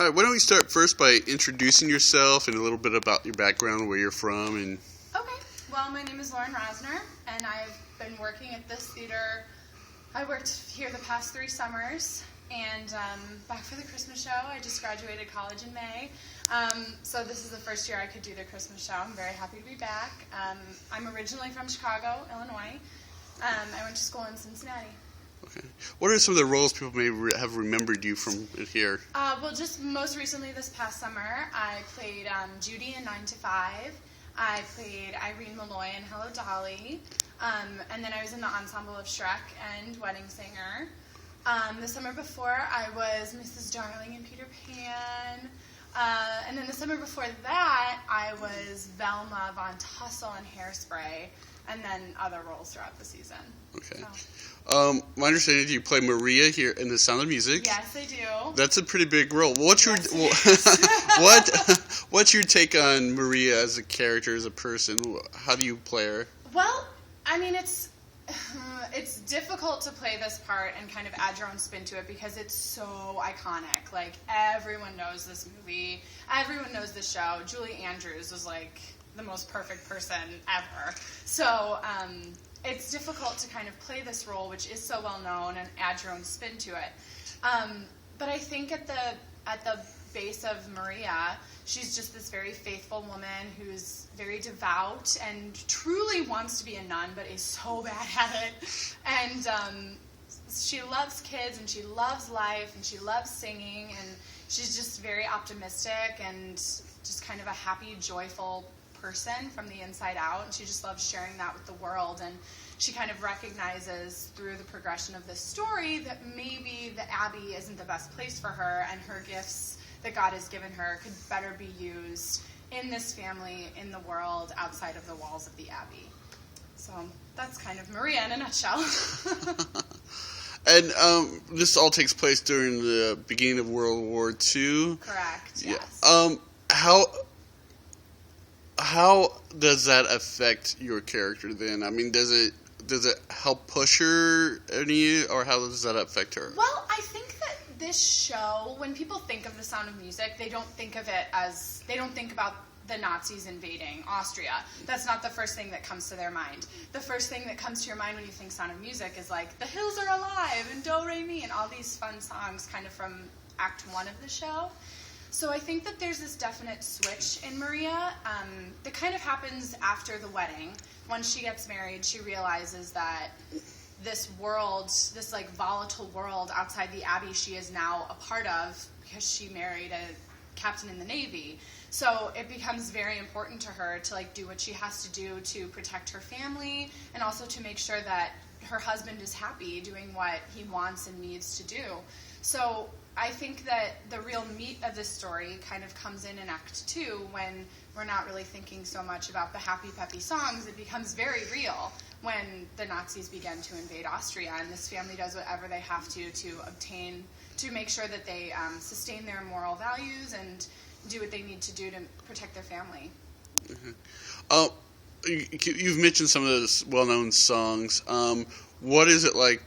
Hi, why don't we start first by introducing yourself and a little bit about your background, where you're from, and... Okay. Well, my name is Roesner, and I've been working at this theater. I worked here the past 3 summers, and back for the Christmas show. I just graduated college in May, so this is the first year I could do the Christmas show. I'm very happy to be back. I'm originally from Chicago, Illinois. I went to school in Cincinnati. Okay. What are some of the roles people may have remembered you from here? Well, just most recently this past summer, I played Judy in 9 to 5. I played Irene Malloy in Hello Dolly. And then I was in the ensemble of Shrek and Wedding Singer. The summer before, I was Mrs. Darling in Peter Pan. And then the summer before that, I was Velma Von Tussle in Hairspray. And then other roles throughout the season. Okay. So. My understanding is you play Maria here in The Sound of Music. Yes, I do. That's a pretty big role. What's your what's your take on Maria as a character, as a person? How do you play her? Well, I mean, it's difficult to play this part and kind of add your own spin to it because it's so iconic. Like, everyone knows this movie. Everyone knows this show. Julie Andrews was like the most perfect person ever. So it's difficult to kind of play this role, which is so well known, and add your own spin to it. But I think at the base of Maria, she's just this very faithful woman who's very devout and truly wants to be a nun, but is so bad at it. And she loves kids, and she loves life, and she loves singing, and she's just very optimistic and just kind of a happy, joyful person from the inside out, and she just loves sharing that with the world. And she kind of recognizes through the progression of this story that maybe the Abbey isn't the best place for her, and her gifts that God has given her could better be used in this family, in the world, outside of the walls of the Abbey. So that's kind of Maria in a nutshell. And this all takes place during the beginning of World War II. Correct, yes. Yeah. How does that affect your character then? I mean, does it help push her any, or how does that affect her? Well, I think that this show, when people think of The Sound of Music, they don't think about the Nazis invading Austria. That's not the first thing that comes to their mind. The first thing that comes to your mind when you think Sound of Music is like The Hills Are Alive and Do Re Mi and all these fun songs kind of from Act 1 of the show. So I think that there's this definite switch in Maria that kind of happens after the wedding. Once she gets married, she realizes that this world, this like volatile world outside the Abbey, she is now a part of because she married a captain in the Navy. So it becomes very important to her to like do what she has to do to protect her family, and also to make sure that her husband is happy doing what he wants and needs to do. So I think that the real meat of this story kind of comes in Act 2, when we're not really thinking so much about the happy, peppy songs. It becomes very real when the Nazis begin to invade Austria, and this family does whatever they have to make sure that they sustain their moral values and do what they need to do to protect their family. Mm-hmm. You've mentioned some of those well-known songs. What is it like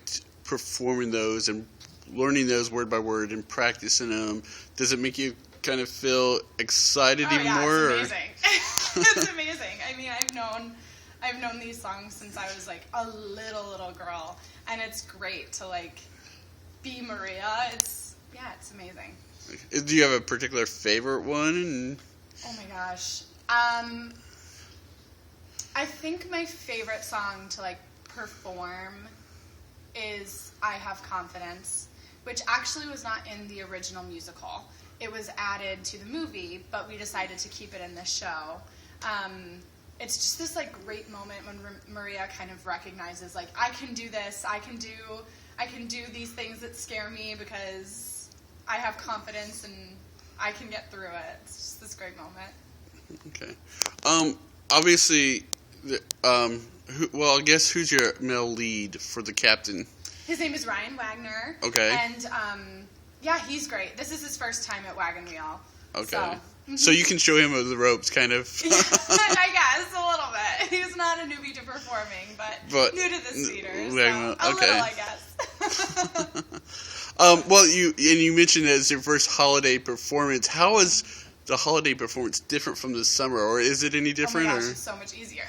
performing those and learning those word by word and practicing them? Does it make you kind of feel excited even more? It's amazing. It's amazing. I mean, I've known these songs since I was like a little girl, and it's great to like be Maria. It's amazing. Do you have a particular favorite one? Oh my gosh. I think my favorite song to like perform is I Have Confidence, which actually was not in the original musical. It was added to the movie, but we decided to keep it in this show. It's just this like great moment when Maria kind of recognizes like, I can do this, I can do these things that scare me because I have confidence and I can get through it. It's just this great moment. Okay. Obviously, I guess who's your male lead for the captain? His name is Ryan Wagner. Okay. And, he's great. This is his first time at Wagon Wheel. Okay. So you can show him the ropes, kind of. I guess, a little bit. He's not a newbie to performing, but new to this theater. So a little, I guess. Well, you mentioned that it's your first holiday performance. How is the holiday performance different from the summer, or is it any different? Oh my gosh, it's so much easier.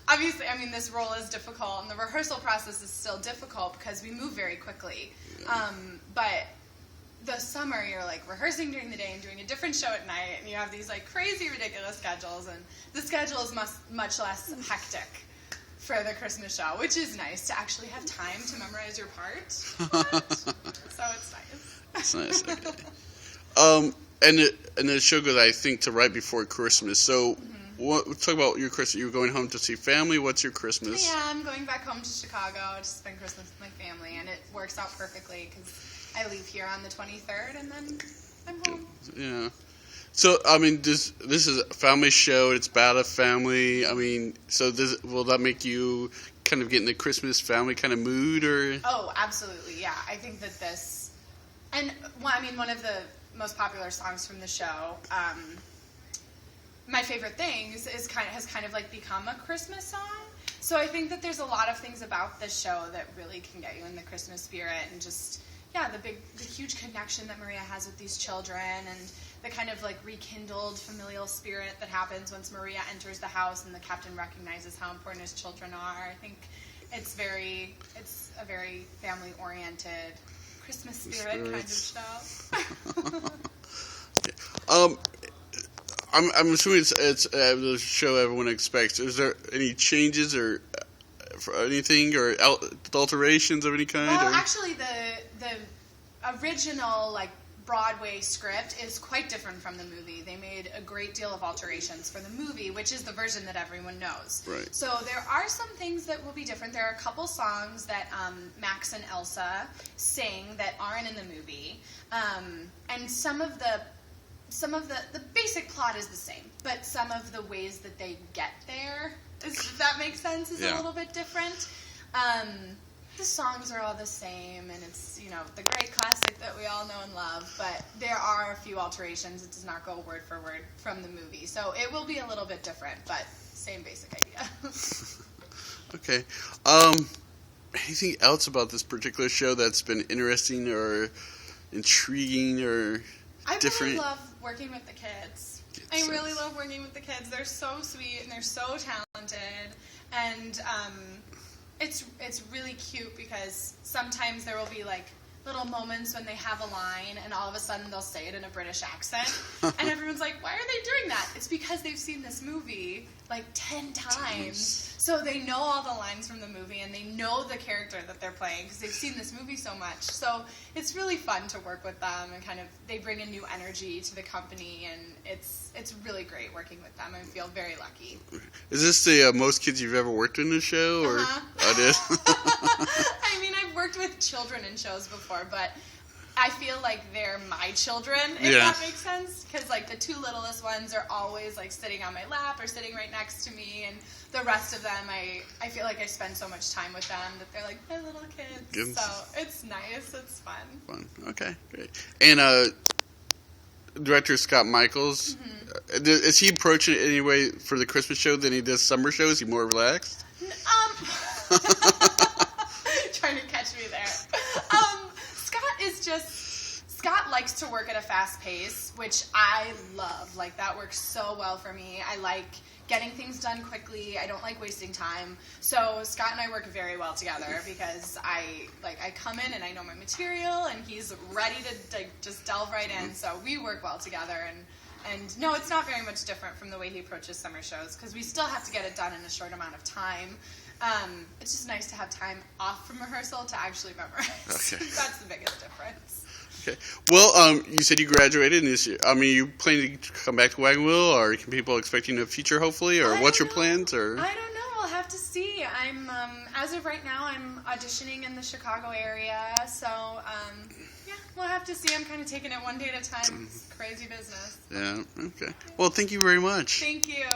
Obviously, I mean, this role is difficult, and the rehearsal process is still difficult because we move very quickly. But the summer, you're like rehearsing during the day and doing a different show at night, and you have these like crazy, ridiculous schedules, and the schedule is much less hectic for the Christmas show, which is nice to actually have time to memorize your part. So it's nice. It's nice. Okay. And the show goes, I think, to right before Christmas. So, talk about your Christmas. You're going home to see family. What's your Christmas? Yeah, I'm going back home to Chicago to spend Christmas with my family, and it works out perfectly because I leave here on the 23rd, and then I'm home. Yeah. So, I mean, this is a family show. It's about a family. I mean, so will that make you kind of get in the Christmas family kind of mood, or? Oh, absolutely. Yeah, I think that this, and one of the most popular songs from the show, My Favorite Things, has kind of like become a Christmas song. So I think that there's a lot of things about this show that really can get you in the Christmas spirit, and just the huge connection that Maria has with these children, and the kind of like rekindled familial spirit that happens once Maria enters the house and the captain recognizes how important his children are. I think it's a very family oriented Christmas spirit kind of show. I'm assuming it's the show everyone expects. Is there any changes or for anything or alterations of any kind? Well, actually, the original like Broadway script is quite different from the movie. They made a great deal of alterations for the movie, which is the version that everyone knows. Right. So there are some things that will be different. There are a couple songs that Max and Elsa sing that aren't in the movie, and some of the basic plot is the same, but some of the ways that they get there, if that makes sense, is a little bit different. The songs are all the same, and it's, the great classic that we all know and love, but there are a few alterations. It does not go word for word from the movie, so it will be a little bit different, but same basic idea. Okay. Anything else about this particular show that's been interesting or intriguing or different? I really love working with the kids. I really love working with the kids. They're so sweet and they're so talented, and it's really cute because sometimes there will be like little moments when they have a line and all of a sudden they'll say it in a British accent and everyone's like, why are they doing that? It's because they've seen this movie like 10 times. So they know all the lines from the movie and they know the character that they're playing because they've seen this movie so much. So it's really fun to work with them, and kind of they bring a new energy to the company, and it's really great working with them. I feel very lucky. Is this the most kids you've ever worked in a show? Or? Oh, it is? I mean, I've worked with children in shows before, but I feel like they're my children, if that makes sense. Because, like, the two littlest ones are always, like, sitting on my lap or sitting right next to me. And the rest of them, I feel like I spend so much time with them that they're, like, my little kids. So it's nice. It's fun. Okay, great. And director Scott Michaels, is he approaching it any way for the Christmas show than he does summer shows? Is he more relaxed? Trying to catch me there. Scott likes to work at a fast pace, which I love. Like, that works so well for me. I like getting things done quickly. I don't like wasting time. So Scott and I work very well together because I come in and I know my material, and he's ready to just delve right in. So we work well together, and no, it's not very much different from the way he approaches summer shows because we still have to get it done in a short amount of time. It's just nice to have time off from rehearsal to actually memorize. Okay. That's the biggest difference. Okay. Well, you said you graduated this year. I mean, you planning to come back to Wagon Wheel, or can people expect you in the future, hopefully, or what's your plans? Or I don't know. We'll have to see. I'm as of right now, I'm auditioning in the Chicago area. So we'll have to see. I'm kind of taking it one day at a time. It's crazy business. Yeah. Okay. Well, thank you very much. Thank you.